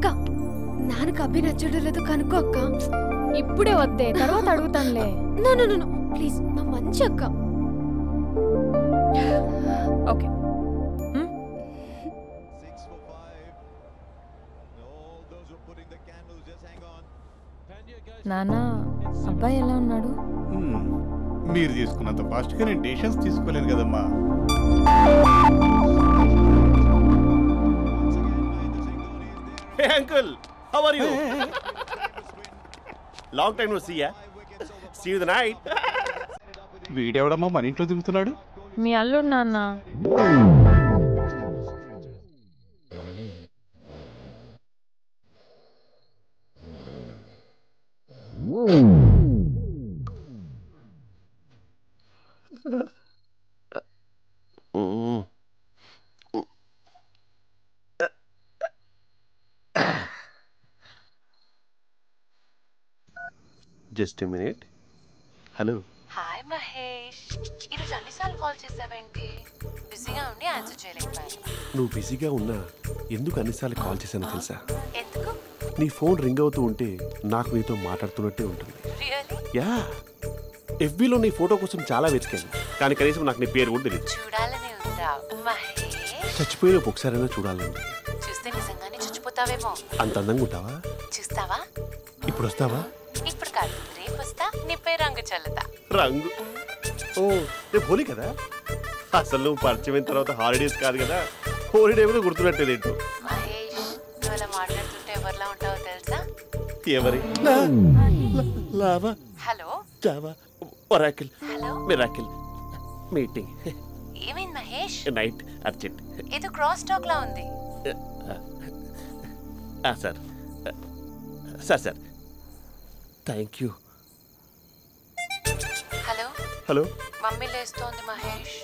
అక్క నాన్నకు అభి నచ్చడం లేదో కనుక్కో అక్క. ఇప్పుడే వద్దే, తర్వాత అడుగుతానులే. నో ప్లీజ్, నా మంచి అక్క. ఓకే నాన్న, అబ్బాయి ఎలా ఉన్నాడు? మీరు తీసుకున్నంత ఫాస్ట్గా నేను డెసిషన్స్ తీసుకోలేను కదమ్మా. Hey uncle, how are you? Long time no see ya. See you the night. వీడెవడమ్మా మన ఇంట్లో దిగుతున్నాడు? మీ అల్లుడు నాన్న. Just a minute. Hello. Hi Mahesh, ఈరోజు అన్నిసార్లు కాల్ చేసావేంటి? బిజీగా ఉండి ఆన్సర్ చేయలేకపోయాను. నువ్వు బిజీగా ఉన్నా ఎందుకు అన్నిసార్లు కాల్ చేశానో తెలుసా? ఎందుకు? నీ ఫోన్ రింగ్ అవుతూ ఉంటే నాకు నీతో మాట్లాడుతున్నట్టే ఉంటుంది. రియల్లీ? యా, ఎఫ్బీలో నీ ఫోటో కోసం చాలా వెతికాను, కానీ కనీసం నాకు నీ పేరు కూడా తెలియదు. చూడాలని ఉందా మహేష్? చచ్చిపోయిన ఒకసారైనా చూడాలండి. చూస్తే నిజంగానే చచ్చిపోతావేమో. అంత అందంగా ఉంటావా? చూస్తావా? ఇప్పుడు వస్తావా? ఇప్పుడు కాదు, రేపు వస్తా, నీపై రంగు చల్లుతా. రంగు? ఓ, రేపు హోలీ కదా. అసలు నువ్వు పరిచయం అయిన తర్వాత హాలిడేస్ కాదు కదా, హోలిడే కూడా గుర్తుపెట్టేదేంటో. మహేష్, నువ్వు అలా మాట్లాడుతుంటే ఎవరిలా ఉంటావో తెలుసా? ఎవరి? Lava, hello, Java, Oracle, hello, miracle, meeting. ఏమైంది మహేష్? Night urgent. ఏదో క్రాస్ టాక్ లా ఉంది. Sir sir sir thank you. Hello hello, mummy లేస్తోంది మహేష్.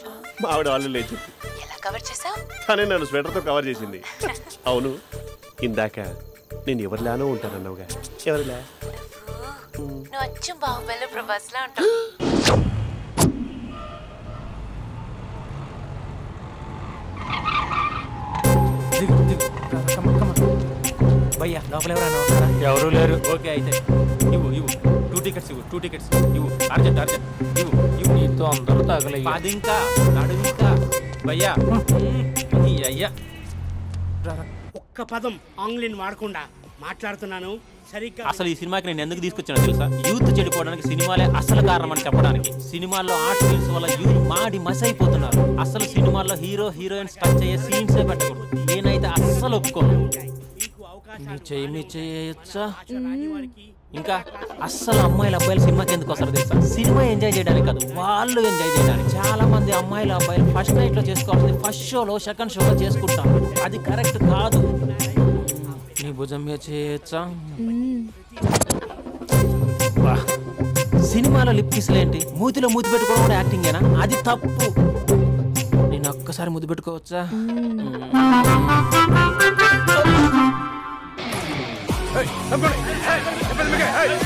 మా ఆవిడ వాళ్ళు లేచి ఎలా కవర్ చేసావు? తనే నన్ను స్వెటర్తో కవర్ చేసింది. అవును, ఇందాక నేను ఎవరిలానో ఉంటానన్నావుగా, ఎవరిలా? నువ్వు అచ్చం బాహుబలి ప్రభాస్ లా ఉంటావు. భయ్యా, లోపల ఎవరైనా ఉన్నారా? ఎవరు లేరు. ఓకే, అయితే ఇవ్వు 2 టికెట్స్ ఇవ్వు. 2 టికెట్స్ ఇవ్వు, అర్జెంట్ ఇవ్వు. నీతో అందరూ తగలయ్య. అది ఇంకా నడుము ఇంకా. భయ్యా అయ్యా, ఒక్క పదం ఆంగ్లీన్ వాడకుండా మాట్లాడుతున్నాను సరిగ్గా. అసలు ఈ సినిమాకి నేను ఎందుకు తీసుకొచ్చానో తెలుసా? యూత్ చెడిపోవడానికి సినిమాలే అసలు కారణం అని చెప్పడానికి. సినిమాల్లో ఆర్ట్ ఫిల్మ్స్ వల్ల యూత్ మాడి మస్ అయిపోతున్నారు. అసలు సినిమాల్లో హీరో హీరోయిన్స్ టచ్ అయ్యే సీన్సే పెట్టకూడదు. నేనైతే అస్సలు ఒప్పుకోను. మీ చేయొచ్చా? ఇంకా అస్సలు అమ్మాయిలు అబ్బాయిలు సినిమాకి ఎందుకు వస్తారు తెలుసా? సినిమా ఎంజాయ్ చేయడానికి కాదు, వాళ్ళు ఎంజాయ్ చేయడానికి. చాలా మంది అమ్మాయిలు అబ్బాయిలు ఫస్ట్ నైట్ లో చేసుకోవాల్సింది ఫస్ట్ షోలో సెకండ్ షోలో చేసుకుంటాం. అది కరెక్ట్ కాదు. నీ భుజం మీద చేయొచ్చా? సినిమాలో లిప్ కిస్లేంటి? మూతిలో మూతి పెట్టుకోవడం కూడా యాక్టింగేనా? అది తప్పు. నేను ఒక్కసారి ముద్దు పెట్టుకోవచ్చా?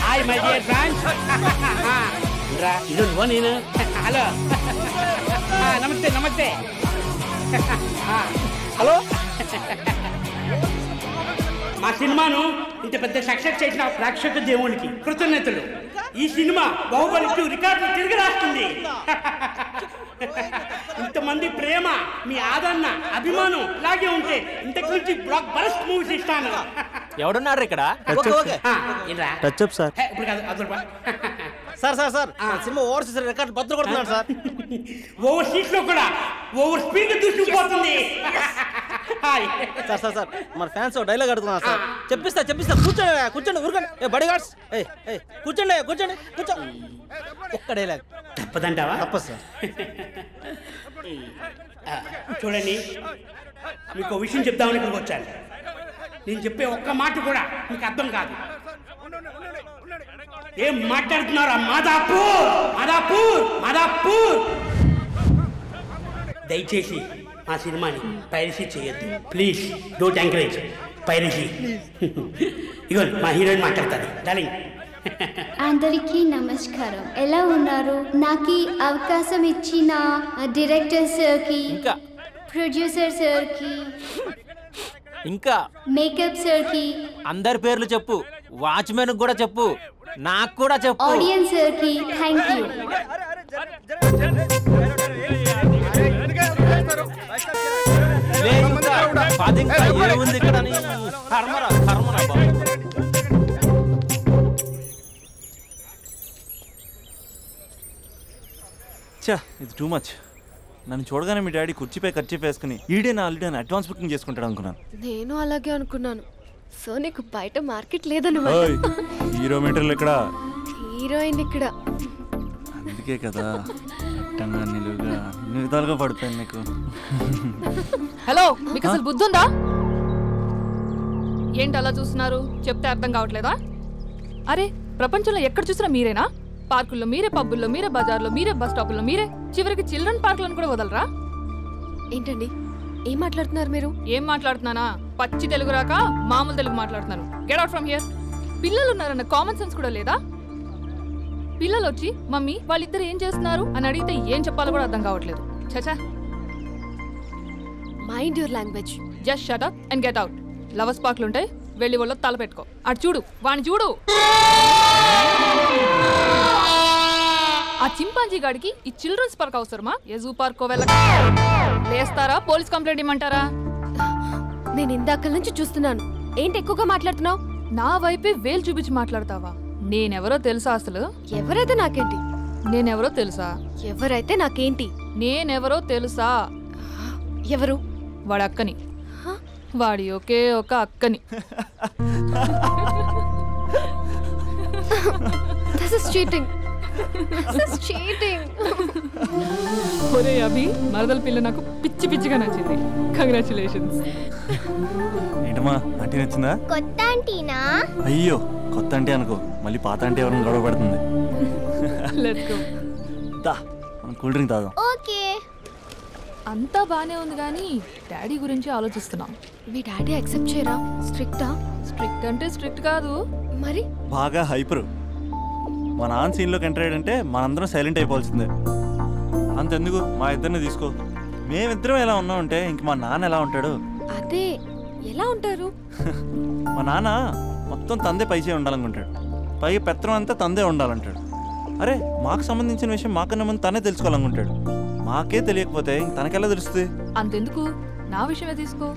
Hi my dear friends. ఇది నేను. హలో, నమస్తే నమస్తే. హలో, మా సినిమాను ఇంత పెద్ద సక్సెస్ చేసిన ప్రేక్షక దేవునికి కృతజ్ఞతలు. ఈ సినిమా బాహుబలి 2 రికార్డులు తిరిగి రాస్తుంది. ఇంతమంది ప్రేమ, మీ ఆదరణ, అభిమానం ఇలాగే ఉంటే ఇంతకు నుంచి బ్లాక్ బరస్ట్ మూవీస్ ఇస్తాను. ఎవడున్నారు ఇక్కడ? సార్ ఇప్పుడు కాదు, sir sir sir cinema overseas record బద్దలు కొడుతున్నాడు సార్. ఓవర్ సీట్స్ లో కూడా ఓవర్ స్పీడ్ దూసుకుపోతుంది. సార్ సార్ సార్ మన ఫ్యాన్స్ డైలాగ్ అడుగుతున్నారు సార్. చెప్పిస్తా కూర్చోండి కూర్చోండి ఊరుకోండి. బడి గార్డ్స్ కూర్చోండి కూర్చో. ఒక్క డైలాగ్ తప్పదంటావా? తప్పదు సార్. చూడండి, మీకు విషయం చెప్తామని ఇక్కడికి వచ్చాను. నేను చెప్పే ఒక్క మాట కూడా మీకు అర్థం కాదు. ఏం మాట్లాడుతున్నారా? మాదాపూర్ మాదాపూర్ మాదాపూర్. దయచేసి మా సినిమాని పైరసీ చేయొద్దు ప్లీజ్. Don't encourage piracy. ఇగో మా హీరోయిన్ మాట్లాడతారు. డార్లింగ్, అందరికీ నమస్కారం. ఎలా ఉన్నారు? నాకు అవకాశం ఇచ్చిన డైరెక్టర్ సార్కి, ప్రొడ్యూసర్ సార్కి, ఇంకా మేకప్ సార్ కి, అందరి పేర్లు చెప్పు, వాచ్మెన్ కూడా చెప్పు, నాకు కూడా చెప్పు. ఆడియన్స్ సార్ కి థాంక్యూ. లే ఇంకా, పది ఇంకా ఏముంది ఇక్కడ అని. కర్మరా కర్మరా బాబు. చా ఇది టూ మచ్. నన్ను చూడగానే మీ డాడీ కుర్చీపై ఖర్చు వేసుకుని ఈడే నా ఆల్రెడీ అని అడ్వాన్స్ బుకింగ్ చేసుకుంటాడు అనుకున్నాను. నేను అలాగే అనుకున్నాను. సో నీకు బయట మార్కెట్ లేదన్నమాట. ఓయ్, హీరో మీటర్లు ఇక్కడ, హీరోయిన్ ఇక్కడ. అందుకే కదా అట్టంగా నిలువుగా అన్ని విధాలుగా పడిపోయాను నీకు. హలో, మీకు అసలు బుద్ధి ఉందా? ఏంటి అలా చూస్తున్నారు? చెప్తే అర్థం కావట్లేదా? అరే, ప్రపంచంలో ఎక్కడ చూసినా మీరేనా? పార్కుల్లో మీరే, పబ్బుల్లో మీరే, బజార్లో మీరే, బస్ స్టాపుల్లో మీరే, చివరికి చిల్డ్రన్ పార్కులను కూడా వదలరా? ఏంటండి ఏం మాట్లాడుతున్నారు మీరు? ఏం మాట్లాడుతున్నానా? పచ్చి తెలుగు రాక మామూలు తెలుగు మాట్లాడుతున్నాను. Get out from here. పిల్లలు ఉన్నారన్న కామన్ సెన్స్ కూడా లేదా? పిల్లలు వచ్చి మమ్మీ వాళ్ళిద్దరు ఏం చేస్తున్నారు అని అడిగితే ఏం చెప్పాలో కూడా అర్థం కావట్లేదు. చచా. Mind your language. Just shut up and get out. Lovers పార్క్లు ఉంటాయి, వెళ్ళి వాళ్ళ తల పెట్టుకో. అటు చూడు, వాణ్ణి చూడు. ఆ చింపాంజీ గాడికి ఈ చిల్డ్రన్స్ పార్క్ అవసరమా? ఏ జూ పార్కో వెళ్ళక లేస్తారా? పోలీస్ కంప్లైంట్ ఇమ్మంటారా? నేను ఇందాక నుంచి చూస్తున్నాను. ఏంటి ఎక్కువగా మాట్లాడుతున్నావు? నా వైపే వేలు చూపించి మాట్లాడతావా? నేనెవరో తెలుసా? అసలు ఎవరైతే నాకేంటి? నేనెవరో తెలుసా? ఎవరైతే నాకేంటి? నేనెవరో తెలుసా? ఎవరు? వాడి అక్కని. వాడి ఒకే ఒక అక్కని. This is cheating. This is cheating. ఒరే అభి, మరదల పిల్ల నాకు పిచ్చి పిచ్చిగా నచ్చింది. కంగ్రాచులేషన్స్. ఏంటమ్మా ఆంటీ నచ్చిందా? కొత్త ఆంటీనా? అయ్యో, కొత్త అంటే అనుకో, మళ్ళీ పాత అంటే ఎవరైనా గొడవ పడుతుంది. Let's go. దా, మనం కూల్ డ్రింక్ తాదాం. ఓకే. అంతా బానే ఉంది కానీ డాడీ గురించి ఆలోచిస్తున్నాం. మీ డాడీ యాక్సెప్ట్ చేయరా? స్ట్రిక్టా? స్ట్రిక్ట్ అంటే స్ట్రిక్ట్ కాదు మరి. బాగా హైపర్. మా నాన్న సీన్లోకి ఎంటర్ అయ్యాడంటే మనందరం సైలెంట్ అయిపోవాల్సిందే. అంతెందుకు, మా ఇద్దరిని తీసుకో. మేమిద్దరం ఎలా ఉన్నామంటే ఇంక మా నాన్న ఎలా ఉంటాడు? అదే, ఎలా ఉంటారు? మా నాన్న మొత్తం తందే పైచే ఉండాలనుకుంటాడు. పైగా పెత్తనం అంతా తందే ఉండాలంటాడు. అరే, మాకు సంబంధించిన విషయం మాకన్నా ముందు తనే తెలుసుకోవాలనుకుంటాడు. మాకే తెలియకపోతే ఇంక తనకెలా తెలుస్తుంది? అంతెందుకు, నా విషయమే తీసుకో.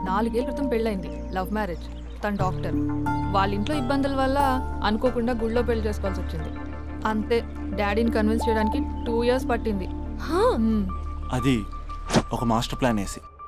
4 ఏళ్ల క్రితం పెళ్ళైంది, లవ్ మ్యారేజ్. తన డాక్టర్. వాళ్ళ ఇంట్లో ఇబ్బందుల వల్ల అనుకోకుండా గుళ్ళో పెళ్లి చేసుకోవాల్సి వచ్చింది. అంతే, డాడీని కన్విన్స్ చేయడానికి 2 years పట్టింది. అది ఒక మాస్టర్ ప్లాన్ వేసి